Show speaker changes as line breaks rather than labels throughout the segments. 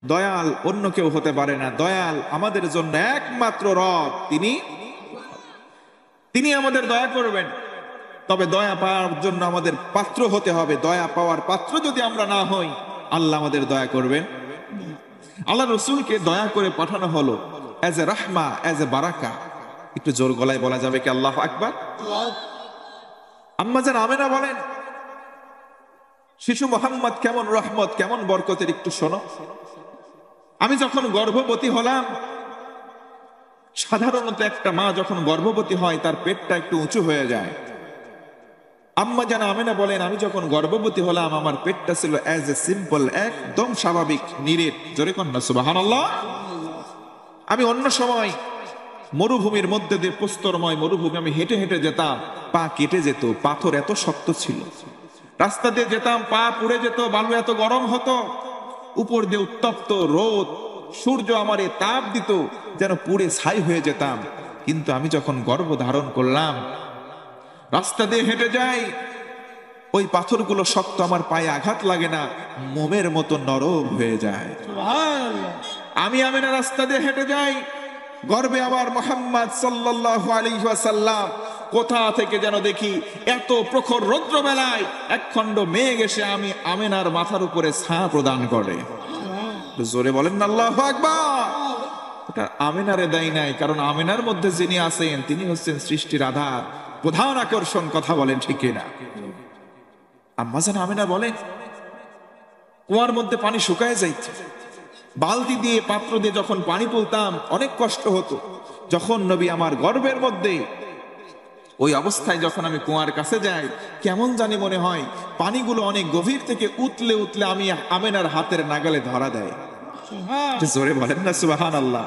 দয়াল অন্য কেউ হতে পারে না। দয়াল আমাদের জন্য একমাত্র রব, তিনি তিনি আমাদের দয়া করবেন। তবে দয়া পাওয়ার জন্য আমাদের পাত্র হতে হবে। দয়া পাওয়ার পাত্র যদি আমরা না হই, আল্লাহ আমাদের দয়া করবেন। আল্লাহ রসুলকে দয়া করে পাঠানো হলো এজ এ রাহমা, এজ এ বারাকা। একটু জোর গলায় বলা যাবে কি আল্লাহু আকবার? আম্মা জান আমেনা বলেন, শিশু মোহাম্মদ কেমন রহমত, কেমন বরকতের, একটু শোনো। আমি যখন গর্ভবতী হলাম, সাধারণত একটা মা যখন গর্ভবতী হয় তার পেটটা একটু উঁচু হয়ে যায়। আম্মা জান আমেনা বলেন, আমি যখন গর্ভবতী হলাম আমার পেটটা ছিল এজ এ সিম্পল, একদম স্বাভাবিক, নিরেট। জোরে কন্যা সুবহানাল্লাহ। আমি অন্য সময় মরুভূমির মধ্যে দিয়ে, প্রস্তরময় মরুভূমি, আমি হেঁটে হেঁটে যেতাম, পা কেটে যেত, পাথর এত শক্ত ছিল। রাস্তা দিয়ে যেতাম, পা পুড়ে যেত, বালু এত গরম হতো, উপর দিয়ে উত্তপ্ত রোদ, সূর্য আমারে তাপ দিত, যেন পুড়ে ছাই হয়ে যেতাম। কিন্তু আমি যখন গর্ভ ধারণ করলাম, রাস্তা দিয়ে হেঁটে যাই, ওই পাথরগুলো শক্ত, আমার পায়ে আঘাত লাগে না, মোমের মতো নরম হয়ে যায়। আমি আমিনা রাস্তা দিয়ে হেঁটে যাই, গর্বে আবার মুহাম্মদ সাল্লাল্লাহু আলাইহি ওয়াসাল্লাম। কোথা থেকে যেন দেখি এত প্রখর রৌদ্র বেলায় একখণ্ড মেঘ এসে আমি আমিনার মাথার উপরে ছায়া প্রদান করে। জোরে বলেন না আল্লাহু আকবার। ওটা আমিনারে দেয় নাই, কারণ আমিনার মধ্যে যিনি আছেন তিনি হচ্ছেন সৃষ্টির আধার, প্রধান আকর্ষণ। কথা বলেন ঠিক কিনা? আম্মা জান আমিনা বলেন, কুয়ার মধ্যে পানি শুকায় যাইছে, বালতি দিয়ে, পাত্র দিয়ে যখন পানি তুলতাম অনেক কষ্ট হতো। যখন নবী আমার গর্ভের মধ্যে, ওই অবস্থায় যখন আমি কুয়ার কাছে যাই, কেমন জানি মনে হয় পানিগুলো অনেক গভীর থেকে উতলে উতলে আমি আমিনার হাতের নাগালে ধরা দেয়। জোরে বলেন না সুবহানাল্লাহ।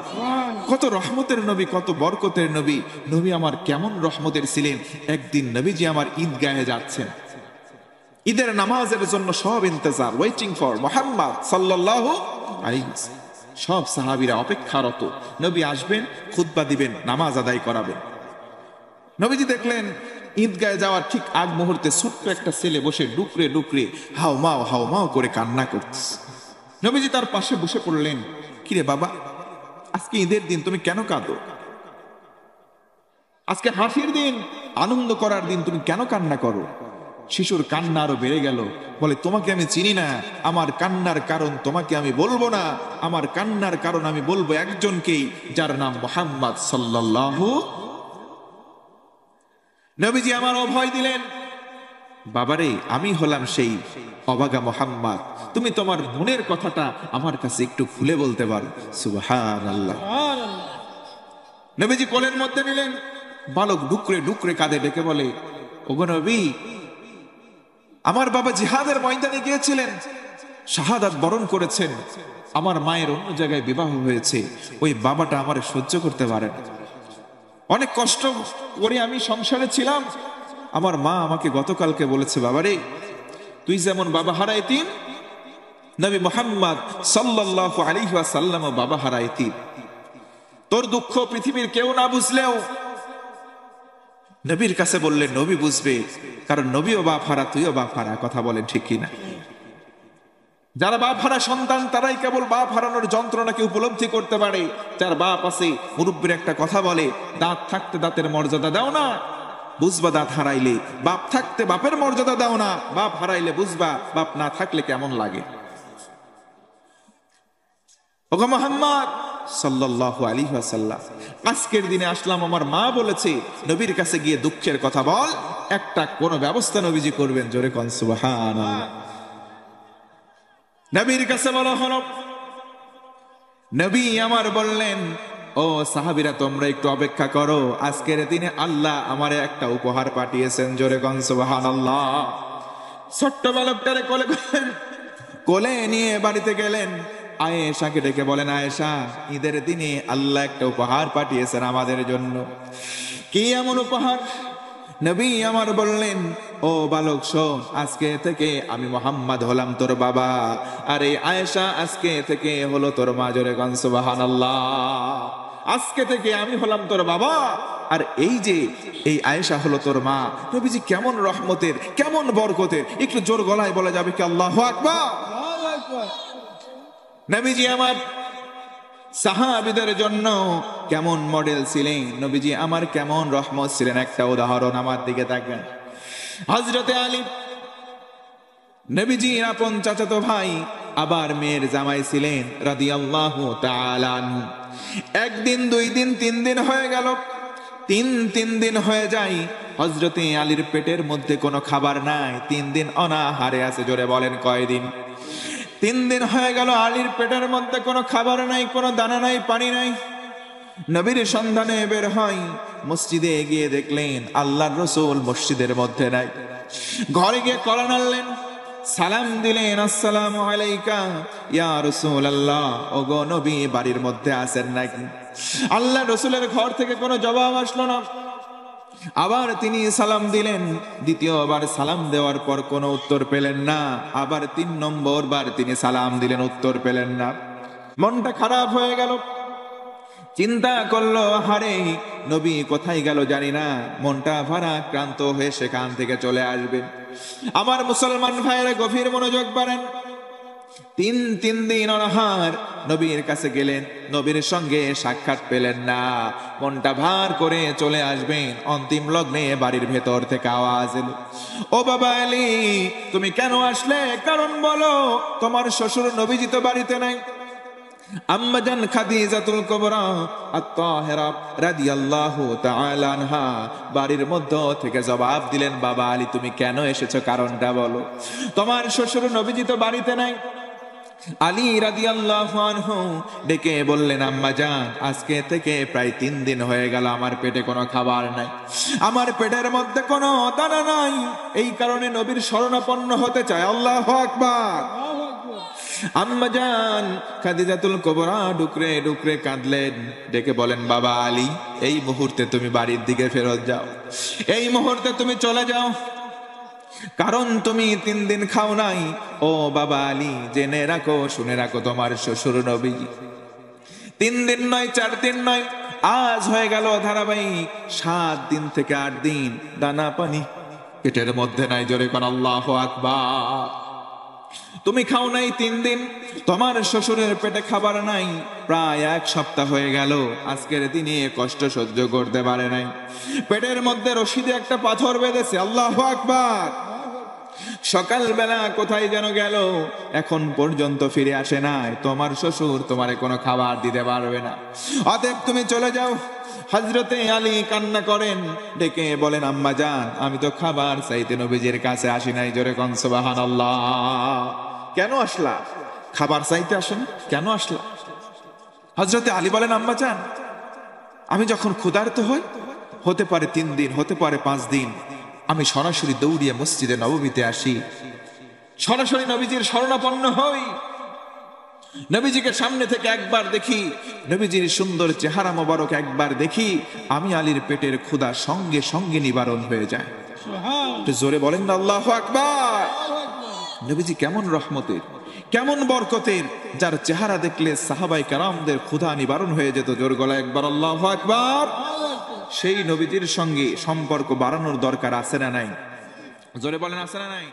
কত রহমতের নবী, কত বরকতের নবী। নবী আমার কেমন রহমতের ছিলেন। একদিন নবীজি আমার ঈদগাহে যাচ্ছেন, ঈদের নামাজের জন্য সব ইন্তজার, ওয়েটিং ফর মুহাম্মদ সাল্লাল্লাহু আলাইহি ওয়াসাল্লাম। সব সাহাবীরা অপেক্ষারত, নবী আসবেন, খুতবা দিবেন, নামাজ আদায় করাবেন। নবীজি দেখলেন ঈদগাহে যাওয়ার ঠিক আগ মুহূর্তে ছোট্ট একটা ছেলে বসে ডুকরে ডুকরে হাউ মাও করে কান্না করতেছে। নবীজি তার পাশে বসে পড়লেন। কিরে বাবা, আজকে ঈদের দিন, তুমি কেন কাঁদো? আজকে হাসির দিন, আনন্দ করার দিন, তুমি কেন কান্না করো? শিশুর কান্না আরো বেড়ে গেল। বলে, তোমাকে আমি চিনি না, আমার কান্নার কারণ তোমাকে আমি বলবো না, আমার কান্নার কারণ আমি বলবো একজনকেই, যার নাম মুহাম্মদ সাল্লাল্লাহু। নবীজি আমার অভয় দিলেন, বাবারে, আমি হলাম সেই অবাগা মুহাম্মদ, তুমি তোমার মনের কথাটা আমার কাছে একটু খুলে বলতে পারো। সুবহানাল্লাহ। নবীজি কোলের মধ্যে নিলেন, বালক ডুকরে ডুকরে কাঁদে, ডেকে বলে, ওগো নবী, আমার বাবা জিহাদের ময়দানে গিয়েছিলেন, শাহাদাত বরণ করেছেন, আমার মায়ের অন্য জায়গায় বিবাহ হয়েছে, ওই বাবাটা আমার সহ্য করতে পারে না। অনেক কষ্ট করে আমি সংসারে ছিলাম, আমার মা আমাকে গতকালকে বলেছে, বাবারে, তুই যেমন বাবা হারা এতিম, নবী মুহাম্মদ সাল্লাল্লাহু আলাইহি ওয়াসাল্লাম বাবা হারা এতিম। তোর দুঃখ পৃথিবীর কেউ না বুঝলেও নবীর কাছে বললে নবী বুঝবে, কারণ নবীও বাপ হারা, তুইও বাপ হারা। কথা বলেন ঠিক কিনা? যারা বাপ হারা সন্তান, তারাই কেবল বাপ হারানোর যন্ত্রণাকে উপলব্ধি করতে পারে। যার বাপ আছে, মুরব্বীর একটা কথা বলে, দাঁত থাকতে দাঁতের মর্যাদা দাও না, বুঝবা দাঁত হারাইলে। বাপ থাকতে বাপের মর্যাদা দাও না, বাপ হারাইলে বুঝবা বাপ না থাকলে কেমন লাগে। ওগো মুহাম্মদ সাল্লাল্লাহু আলাইহি ওয়াসাল্লাম, আজকের দিনে আসলাম, আমার মা বলেছে নবীর কাছে গিয়ে দুঃখের কথা বল, একটা কোন ব্যবস্থা নবীজি করবেন। জোরে কোন সুবহানাল্লাহ। নবীর কাছে বলা হলো, নবী আমার বললেন, ও সাহাবীরা, তোমরা একটু অপেক্ষা করো, আজকের দিনে আল্লাহ আমারে একটা উপহার পাঠিয়েছেন। জোরে কোন সুবহানাল্লাহ। ছোট্ট বালকটারে কোলে নিয়ে বাড়িতে গেলেন, আয়েশাকে ডেকে বলেন, আয়েশা, ঈদের দিনে আল্লাহ একটা উপহার পাঠিয়েছেন আমাদের জন্য। কি এমন উপহার? নবী আমার বললেন, ও বালক শোন, আজকে থেকে আমি মুহাম্মদ হলাম তোর বাবা, আর এই আয়েশা আজকে থেকে হলো তোর মা। জোরে কোন সুবহানাল্লাহ। আজকে থেকে আমি হলাম তোর বাবা, আর এই যে এই আয়েশা হলো তোর মা। নবীজি কেমন রহমতের, কেমন বরকতের, একটু জোর গলায় বলা যাবে কি আল্লাহু আকবার। নবীজি আমার সাহাবীদের জন্য কেমন মডেল ছিলেন, নবীজি আমার কেমন রহমত ছিলেন, একটা উদাহরণ আমার দিকে তাকান। হযরতে আলী নবীজির আপন চাচাতো ভাই, আবার মেয়ের জামাই ছিলেন রাদিয়াল্লাহু তাআলা আনহু। একদিন, দুই দিন, 3 দিন হয়ে গেল। তিন দিন হয়ে যায়, হযরতে আলীর পেটের মধ্যে কোনো খাবার নাই। 3 দিন অনাহারে আছে। জোরে বলেন কয়দিন? 3 দিন হয়ে গেল, আলীর পেটের মধ্যে কোনো খাবার নাই, কোনো দানা নাই, পানি নাই। নবীর সন্ধানে বের হয়, মসজিদে গিয়ে দেখলেন আল্লাহর রাসূল মসজিদের মধ্যে নাই। ঘরে গিয়ে কড়া নাড়লেন, সালাম দিলেন, আসসালামু আলাইকা ইয়া রাসূলুল্লাহ। ওগো নবী, বাড়ির মধ্যে আছেন নাকি? আল্লাহর রাসূলের ঘর থেকে কোনো জবাব আসলো না। আবার তিনি সালাম দিলেন, দ্বিতীয়বার সালাম দেওয়ার পর কোনো উত্তর পেলেন না। আবার 3 নম্বর বার তিনি সালাম দিলেন, উত্তর পেলেন না। মনটা খারাপ হয়ে গেল। চিন্তা করলো, হারে নবী কোথায় গেল জানি না। মনটা ভারাক্রান্ত হয়ে সেখান থেকে চলে আসবেন। আমার মুসলমান ভাইয়েরা গভীর মনোযোগ করেন। 3 দিন অনাহার, নবীর কাছে গেলেন, নবীর সঙ্গে সাক্ষাৎ পেলেন না। মনটা ভার করে চলে আসবেন। অন্তিম লগ্নে বাড়ির ভেতর থেকে আওয়াজ এলো, ও বাবা আলী, তুমি কেন আসলে? কারণ বলো। তোমার শ্বশুর নবীজি তো বাড়িতে নাই। আম্মাজান খাদিজাতুল কুবরা আত-তাহেরা রাদিয়াল্লাহু তাআলা আনহা বাড়ির মধ্য থেকে জবাব দিলেন, বাবা আলী, তুমি কেন এসেছো? কারণটা বলো। তোমার শ্বশুর নবীজি তো বাড়িতে নাই। আলী রাদিয়াল্লাহু আনহু ডেকে বললেন, আম্মাজান, আজকে থেকে প্রায় 3 দিন হয়ে গেল আমার পেটে কোনো খাবার নাই, আমার পেটের মধ্যে কোনো দানা নাই। এই কারণে নবীর শরণাপন্ন হতে চায়। আল্লাহু আকবার। আম্মাজান খাদিজাতুল কুবরা ডুকরে ডুকরে কাঁদলেন, ডেকে বলেন, বাবা আলী, এই মুহূর্তে তুমি বাড়ির দিকে ফেরত যাও। এই মুহূর্তে তুমি চলে যাও, কারণ তুমি 3 দিন খাও নাই। ও বাবা আলী, জেনে রাখো, শুনে রাখো, তোমার শ্বশুর নবীজি 3 দিন নয়, 4 দিন নয়, আজ হয়ে গেল ধারাবাহিক 7 দিন থেকে 8 দিন দানা পানি পেটের মধ্যে নাই। জোরে কোন আল্লাহু আকবার। তুমি খাও নাই 3 দিন, তোমার শ্বশুরের পেটে খাবার নাই প্রায় 1 সপ্তাহ হয়ে গেল। আজকের দিনে কষ্ট সহ্য করতে পারে নাই, পেটের মধ্যে রশি দিয়ে একটা পাথর বেঁধেছে। আল্লাহু আকবার। সকালবেলা কোথায় যেন গেল, এখন পর্যন্ত ফিরে আসে নাই। তোমার শ্বশুর তোমারে কোনো খাবার দিতে পারবে না, অতএব তুমি চলে যাও। হযরতে আলী কান্না করেন, ডেকে বলেন, আম্মা জান, আমি তো খাবার চাইতে নবীজির কাছে আসি নাই। জোরে কোন সুবহানাল্লাহ। কেন আসলা? খাবার চাইতে আসেন, কেন আসলা? হযরতে আলী বলেন, আম্মা জান, আমি যখন ক্ষুধার্ত হই, হতে পারে 3 দিন, হতে পারে 5 দিন, আমি সরাসরি দৌড়িয়ে মসজিদে নববীতে আসি, সরাসরি নবীজির শরণাপন্ন হই। নবীজিকে সামনে থেকে একবার দেখি, নবীজির সুন্দর চেহারা মোবারক একবার দেখি, আমি আলীর পেটের ক্ষুধা সঙ্গে সঙ্গে নিবারণ হয়ে যায়। একটু জোরে বলেন না আল্লাহু আকবার। নবীজি কেমন রহমতের, কেমন বরকতের, যার চেহারা দেখলে সাহাবায়ে কেরামদের ক্ষুধা নিবারণ হয়ে যেত। জোর গলায় একবার আল্লাহু আকবার। সেই নবীজির সঙ্গে সম্পর্ক বাড়ানোর দরকার আছে না নাই? জোরে বলেন, আছে না নাই?